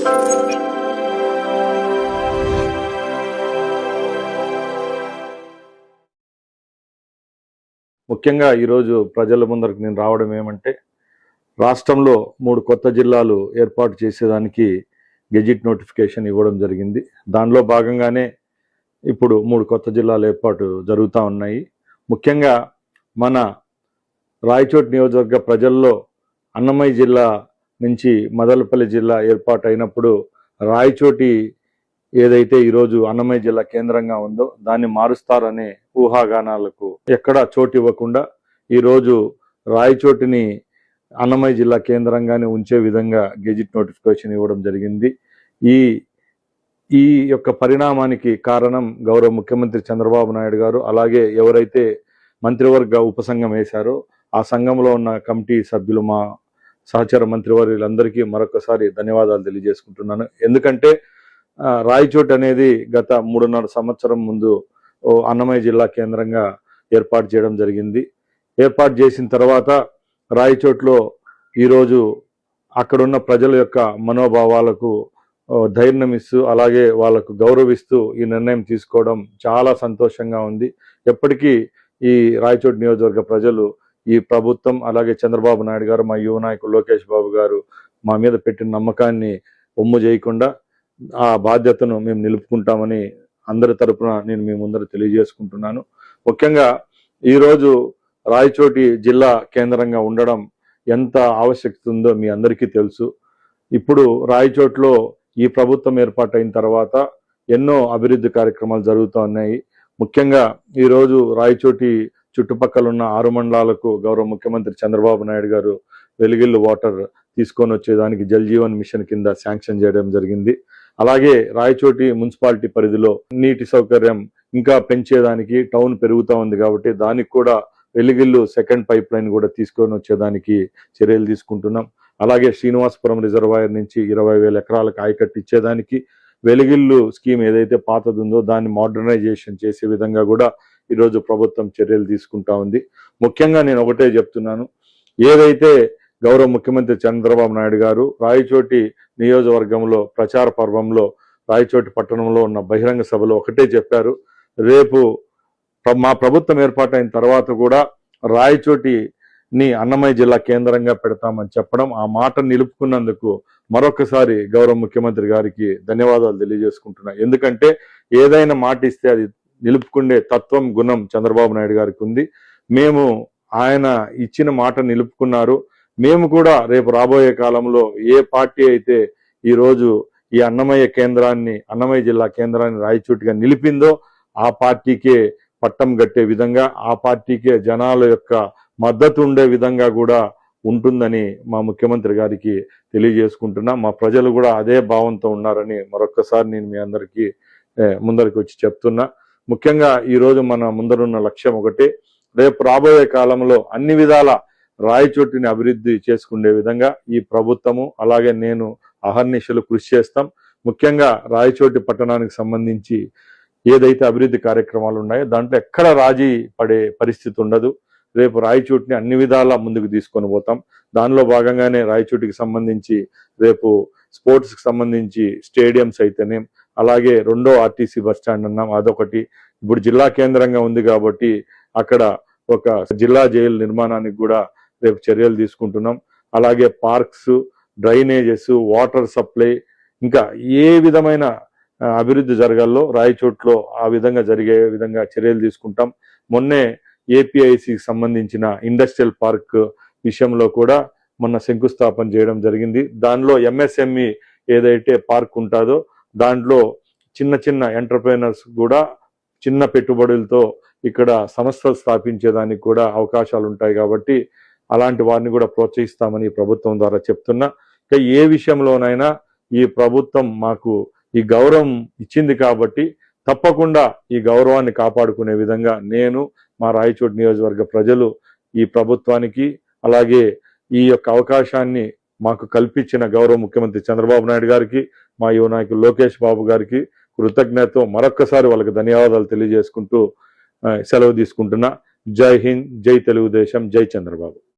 ముఖ్యంగా ఈరోజు ప్రజల ముందరకు నేను రావడం ఏమంటే, రాష్ట్రంలో 3 కొత్త జిల్లాలు ఏర్పాటు చేసేదానికి గెజిట్ నోటిఫికేషన్ ఇవ్వడం జరిగింది. దానిలో భాగంగానే ఇప్పుడు 3 కొత్త జిల్లాలు ఏర్పాటు జరుగుతూ ఉన్నాయి. ముఖ్యంగా మన రాయచోటి నియోజకవర్గ ప్రజల్లో అన్నమయ్య జిల్లా నుంచి మదనపల్లి జిల్లా ఏర్పాటు అయినప్పుడు రాయచోటి ఏదైతే ఈరోజు అన్నమయ్య జిల్లా కేంద్రంగా ఉందో దాన్ని మారుస్తారనే ఊహాగానాలకు ఎక్కడా చోటు ఇవ్వకుండా ఈరోజు రాయచోటిని అన్నమయ్య జిల్లా కేంద్రంగానే ఉంచే విధంగా గెజిట్ నోటిఫికేషన్ ఇవ్వడం జరిగింది. ఈ యొక్క పరిణామానికి కారణం గౌరవ ముఖ్యమంత్రి చంద్రబాబు నాయుడు గారు, అలాగే ఎవరైతే మంత్రివర్గ ఉపసంఘం వేశారో ఆ సంఘంలో ఉన్న కమిటీ సభ్యులు, మా సహచర మంత్రివర్యులందరికీ మరొకసారి ధన్యవాదాలు తెలియజేసుకుంటున్నాను. ఎందుకంటే రాయచోటి అనేది గత 3.5 సంవత్సరం ముందు అన్నమయ్య జిల్లా కేంద్రంగా ఏర్పాటు చేయడం జరిగింది. ఏర్పాటు చేసిన తర్వాత రాయచోటిలో ఈరోజు అక్కడున్న ప్రజల యొక్క మనోభావాలకు ధైర్యం ఇస్తూ, అలాగే వాళ్ళకు గౌరవిస్తూ ఈ నిర్ణయం తీసుకోవడం చాలా సంతోషంగా ఉంది. ఎప్పటికీ ఈ రాయచోటి నియోజకవర్గ ప్రజలు ఈ ప్రభుత్వం, అలాగే చంద్రబాబు నాయుడు గారు, మా యువ నాయకుడు లోకేష్ బాబు గారు మా మీద పెట్టిన నమ్మకాన్ని ఒమ్ము చేయకుండా ఆ బాధ్యతను మేము నిలుపుకుంటామని అందరి తరపున నేను మీ ముందర తెలియజేసుకుంటున్నాను. ముఖ్యంగా ఈరోజు రాయచోటి జిల్లా కేంద్రంగా ఉండడం ఎంత ఆవశ్యకత ఉందో మీ అందరికీ తెలుసు. ఇప్పుడు రాయచోటిలో ఈ ప్రభుత్వం ఏర్పాటైన తర్వాత ఎన్నో అభివృద్ధి కార్యక్రమాలు జరుగుతూ ఉన్నాయి. ముఖ్యంగా ఈరోజు రాయచోటి చుట్టుపక్కల ఉన్న 6 మండలాలకు గౌరవ ముఖ్యమంత్రి చంద్రబాబు నాయుడు గారు వెలుగిల్లు వాటర్ తీసుకొని వచ్చేదానికి జల్ జీవన్ మిషన్ కింద శాంక్షన్ చేయడం జరిగింది. అలాగే రాయచోటి మున్సిపాలిటీ పరిధిలో నీటి సౌకర్యం ఇంకా పెంచేదానికి టౌన్ పెరుగుతూ ఉంది కాబట్టి దానికి కూడా వెలుగిల్లు సెకండ్ పైప్ లైన్ కూడా తీసుకొని వచ్చేదానికి చర్యలు తీసుకుంటున్నాం. అలాగే శ్రీనివాసపురం రిజర్వాయర్ నుంచి 20,000 ఎకరాలకు ఆయకట్టు ఇచ్చేదానికి వెలుగిల్లు స్కీమ్ ఏదైతే పాతది ఉందో దాన్ని మోడర్నైజేషన్ చేసే విధంగా కూడా ఈరోజు ప్రభుత్వం చర్యలు తీసుకుంటా ఉంది. ముఖ్యంగా నేను ఒకటే చెప్తున్నాను, ఏదైతే గౌరవ ముఖ్యమంత్రి చంద్రబాబు నాయుడు గారు రాయచోటి నియోజకవర్గంలో ప్రచార పర్వంలో రాయచోటి పట్టణంలో ఉన్న బహిరంగ సభలో ఒకటే చెప్పారు, రేపు మా ప్రభుత్వం ఏర్పాటైన తర్వాత కూడా రాయచోటిని అన్నమయ్య జిల్లా కేంద్రంగా పెడతామని చెప్పడం, ఆ మాట నిలుపుకున్నందుకు మరొకసారి గౌరవ ముఖ్యమంత్రి గారికి ధన్యవాదాలు తెలియజేసుకుంటున్నా. ఎందుకంటే ఏదైనా మాట ఇస్తే అది నిలుపుకునే తత్వం, గుణం చంద్రబాబు నాయుడు గారికి ఉంది. మేము ఆయన ఇచ్చిన మాట నిలుపుకున్నారు. మేము కూడా రేపు రాబోయే కాలంలో ఏ పార్టీ అయితే ఈరోజు ఈ అన్నమయ్య జిల్లా కేంద్రాన్ని రాయచోటిగా నిలిపిందో ఆ పార్టీకే పట్టం గట్టే విధంగా, ఆ పార్టీకే జనాల యొక్క మద్దతు ఉండే విధంగా కూడా ఉంటుందని మా ముఖ్యమంత్రి గారికి తెలియజేసుకుంటున్నా. మా ప్రజలు కూడా అదే భావంతో ఉన్నారని మరొక్కసారి నేను మీ అందరికీ ముందరికి వచ్చి చెప్తున్నా. ముఖ్యంగా ఈరోజు మన ముందరున్న లక్ష్యం ఒకటే, రేపు రాబోయే కాలంలో అన్ని విధాల రాయచోటిని అభివృద్ధి చేసుకునే విధంగా ఈ ప్రభుత్వము, అలాగే నేను అహర్నిశలు కృషి చేస్తాం. ముఖ్యంగా రాయచోటి పట్టణానికి సంబంధించి ఏదైతే అభివృద్ధి కార్యక్రమాలు ఉన్నాయో దాంట్లో ఎక్కడ రాజీ పడే పరిస్థితి ఉండదు. రేపు రాయచోటిని అన్ని విధాలా ముందుకు తీసుకొని పోతాం. దానిలో భాగంగానే రాయచోటికి సంబంధించి రేపు స్పోర్ట్స్కి సంబంధించి స్టేడియంస్ అయితేనే, అలాగే 2వ ఆర్టీసీ బస్ స్టాండ్ అన్నాం, అదొకటి. ఇప్పుడు జిల్లా కేంద్రంగా ఉంది కాబట్టి అక్కడ ఒక జిల్లా జైలు నిర్మాణానికి కూడా రేపు చర్యలు తీసుకుంటున్నాం. అలాగే పార్క్స్, డ్రైనేజెస్, వాటర్ సప్లై, ఇంకా ఏ విధమైన అభివృద్ధి జరగాలో రాయచోట్లో ఆ విధంగా జరిగే విధంగా చర్యలు తీసుకుంటాం. మొన్నే ఏపీఐసికి సంబంధించిన ఇండస్ట్రియల్ పార్క్ విషయంలో కూడా మొన్న శంకుస్థాపన చేయడం జరిగింది. దానిలో ఎంఎస్ఎంఈ ఏదైతే పార్క్ ఉంటుందో దాంట్లో చిన్న చిన్న ఎంటర్ప్రైనర్స్ కూడా చిన్న పెట్టుబడులతో ఇక్కడ సంస్థలు స్థాపించేదానికి కూడా అవకాశాలు ఉంటాయి కాబట్టి అలాంటి వారిని కూడా ప్రోత్సహిస్తామని ప్రభుత్వం ద్వారా చెప్తున్నా. ఇక ఏ విషయంలోనైనా ఈ ప్రభుత్వం మాకు ఈ గౌరవం ఇచ్చింది కాబట్టి తప్పకుండా ఈ గౌరవాన్ని కాపాడుకునే విధంగా నేను, మా రాయచోటి నియోజకవర్గ ప్రజలు ఈ ప్రభుత్వానికి, అలాగే ఈ యొక్క అవకాశాన్ని మాకు కల్పించిన గౌరవ ముఖ్యమంత్రి చంద్రబాబు నాయుడు గారికి, మా యువ నాయకులు లోకేష్ బాబు గారికి కృతజ్ఞతతో మరొక్కసారి వాళ్ళకి ధన్యవాదాలు తెలియజేసుకుంటూ సెలవు తీసుకుంటున్నా. జై హింద్, జై తెలుగుదేశం, జై చంద్రబాబు.